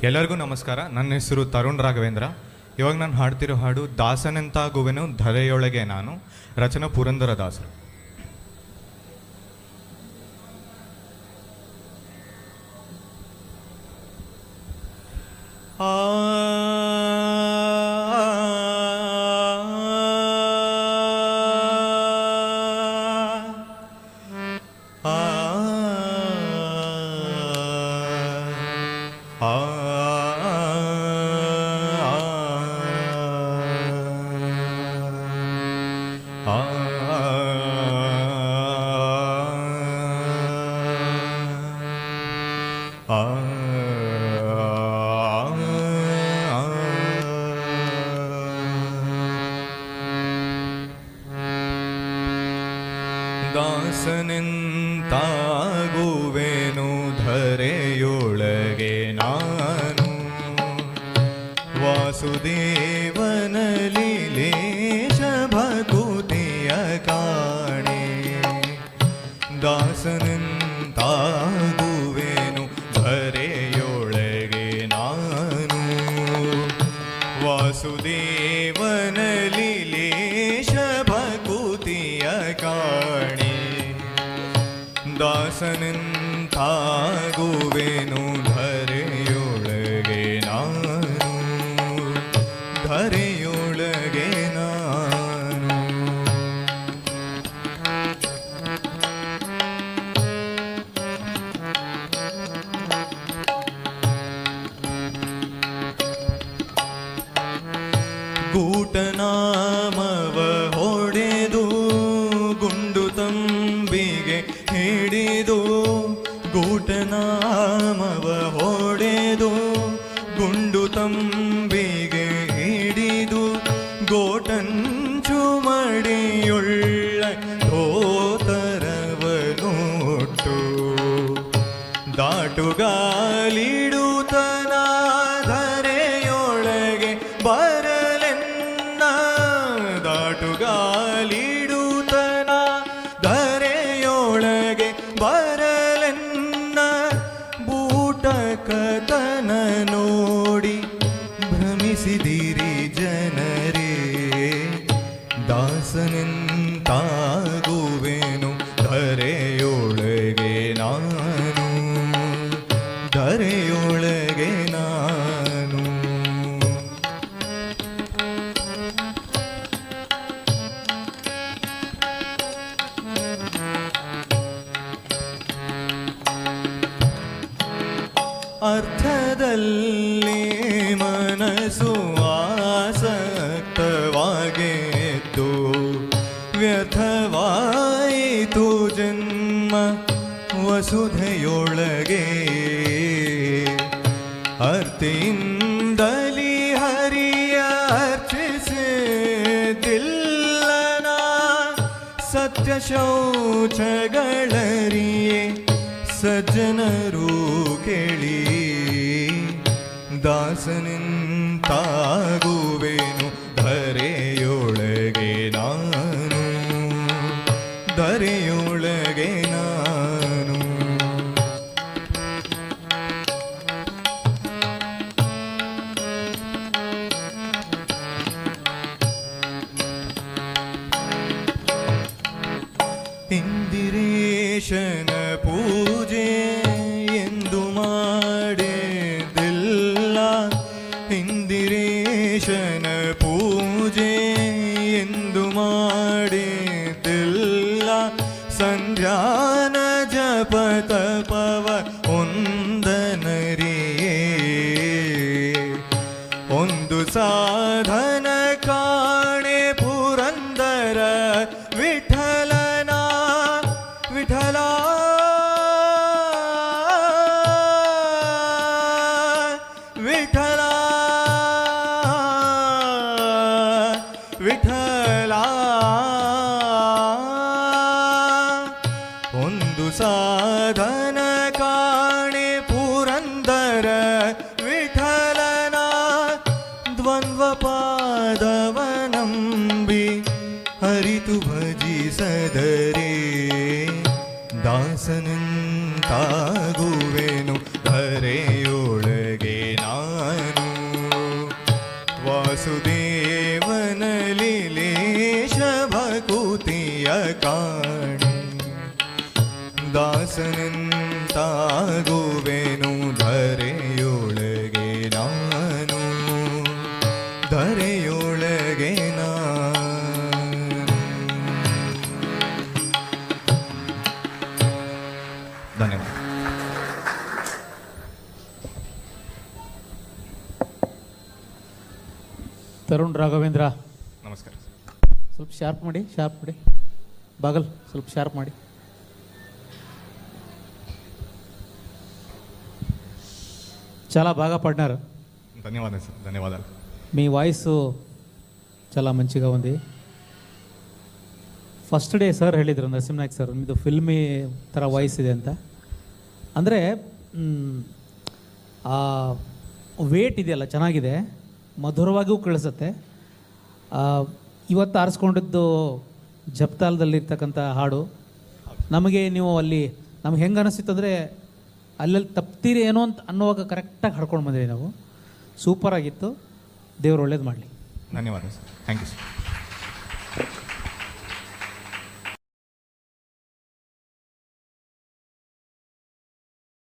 ಎಲ್ಲರಿಗೂ ನಮಸ್ಕಾರ. ನನ್ನ ಹೆಸರು ತರುಣ್ ರಾಘವೇಂದ್ರ. ಇವಾಗ ನಾನು ಹಾಡ್ತಿರೋ ಹಾಡು ದಾಸನೆಂತಾಗುವೆನು ಧರೆಯೊಳಗೆ ನಾನು, ರಚನಾ ಪುರಂದರದಾಸರು. ದಾಸನೆಂತಾಗುವೆನು ಧರೆಯೊಳಗೆ ನಾನು, ವಾಸುದೇವನಲ್ಲಿ ಲೇಷ ಭಕುತಿಯ ಕಾಣೆ. ದಾಸನೆಂತಾಗುವೆನು ಧರೆಯೊಳಗೆ ನಾನು, ವಾಸುದೇವನಲ್ಲಿ ಲೇಷ ಭಕುತಿಯ ಕಾಣೆ. ದಾಸನೆಂತಾಗುವೆನು ಧರೆಯೊಳಗೆ ನಾನು, ಧರೆಯೊಳಗೆ ನಾನು. ಗೂಟನಾಮವ ಹೊಡೆದು ಗುಂಡು ತಂಬಿಗೆ ಹಿಡಿದು, ಗೂಟನಾಮವ ಹೊಡೆದು ಗುಂಡು ತಂಬಿಗೆ ಹಿಡಿದು, ಗೋಟಂಚು ಮಡಿಯುಳ್ಳ ಧೋತರವನುಟ್ಟು, ದಾಟುಗಾಲಿಡುತ್ತನ ಧರೆಯೊಳಗೆ ಬರಲೆನ್ನ, ದಾಟುಗಾಲಿಡುತ್ತನ ಧರೆಯೊಳಗೆ ಬರಲೆನ್ನ. ಬೂಟಕತನ ನೋಡಿ ಭ್ರಮಿಸಿದಿರಿ ಜನರೇ, ದಾಸನೆಂತಾಗುವೆನು ಧರೆಯೊಳಗೆ ನಾನು, ಧರೆಯೊಳಗೆ ನಾನು. ಅರ್ಥದಲ್ಲಿ ಮನಸ್ಸು ಆಸಕ್ತವಾಗಿದ್ದು, ವ್ಯರ್ಥವಾಯಿತು ಜನ್ಮ ವಸುಧೆಯೊಳಗೆ. ಅರ್ತಿಯಿಂದಲಿ ಹರಿಯ ಅರ್ಚಿಸಿದಿಲ್ಲನ, ಸತ್ಯ ಶೌಚಗಳರಿಯೇ ಸಜ್ಜನರು ಕೇಳಿ. ದಾಸನೆಂತಾಗುವೆನು ಧರೆಯೊಳಗೆ ನಾನು, ಧರೆಯೊಳಗೆ ನಾನು. ಇಂದಿರೇಶನ ಪೂಜೆ ಎಂದು ಮಾಡಿದಿಲ್ಲ, ಇಂದಿರೇಶನ ಪೂಜೆ ಎಂದು ಮಾಡಿದಿಲ್ಲ. ಸಂಧ್ಯಾನ ಜಪ ತಪವ ಒಂದನರಿಯೇ, ಒಂದು ಸಾಧನ ಕಾಣೆ ಪುರಂದರ ವಿಠಲನ. ವಿಠಲ ವಿಠಲ ವಿಠಲ, ಒಂದು ಸಾಧನ ಕಾಣೆ ಪುರಂದರ ವಿಠಲನ. ದ್ವಂದ್ವ ಪಾದವನಂಬಿ ಹರಿತು ಭಜಿಸದರೆ, ದಾಸನೆಂತಾಗುವೆನು ಧರೆಯೊಳಗೆ ನಾ. ಅನುಭೂತಿಯ ಕಾಣೆ ದಾಸನೆಂತಾಗುವೆನು ಧರೆಯೊಳಗೆ ನಾನು ಧರೆಯೊಳಗೆ ಧನ್ಯವಾದ. ತರುಣ್ ರಾಘವೇಂದ್ರ, ನಮಸ್ಕಾರ. ಸ್ವಲ್ಪ ಶಾರ್ಪ್ ಮಾಡಿ, ಬಾಗಲ್ ಸ್ವಲ್ಪ ಶಾರ್ಪ್ ಮಾಡಿ. చాలా బాగా పడినారు. ధన్యవాదాలు సార్, ధన్యవాదాలు. మీ వాయిస్ చాలా మంచిగా ఉంది. ಫಸ್ಟ್ ಡೇ ಸರ್ ಹೇಳಿದರು, ನರಸಿಂಹನಾಯ್ಕ ಸರ್, ನಿಮ್ಮದು ಫಿಲ್ಮಿ ಥರ ವಾಯ್ಸ್ ಇದೆ ಅಂತ. ಅಂದರೆ ಆ ವೇಟ್ ಇದೆಯಲ್ಲ ಚೆನ್ನಾಗಿದೆ, ಮಧುರವಾಗಿಯೂ ಕೇಳಿಸುತ್ತೆ. ಇವತ್ತು ಆರಿಸ್ಕೊಂಡಿದ್ದು ಜಪ್ತಾಲದಲ್ಲಿರ್ತಕ್ಕಂಥ ಹಾಡು ನಮಗೆ ನೀವು ಅಲ್ಲಿ ನಮ್ಗೆ ಹೆಂಗೆ ಅನಿಸ್ತಿತ್ತು ಅಂದರೆ ಅಲ್ಲಲ್ಲಿ ತಪ್ತೀರಿ ಏನೋ ಅಂತ ಅನ್ನುವಾಗ ಕರೆಕ್ಟಾಗಿ ಹಾಡ್ಕೊಂಡು ಬಂದಿದ್ದೀವಿ ನಾವು. ಸೂಪರಾಗಿತ್ತು. ದೇವ್ರು ಒಳ್ಳೇದು ಮಾಡಲಿ. ಧನ್ಯವಾದ ಸರ್. Thank you sir.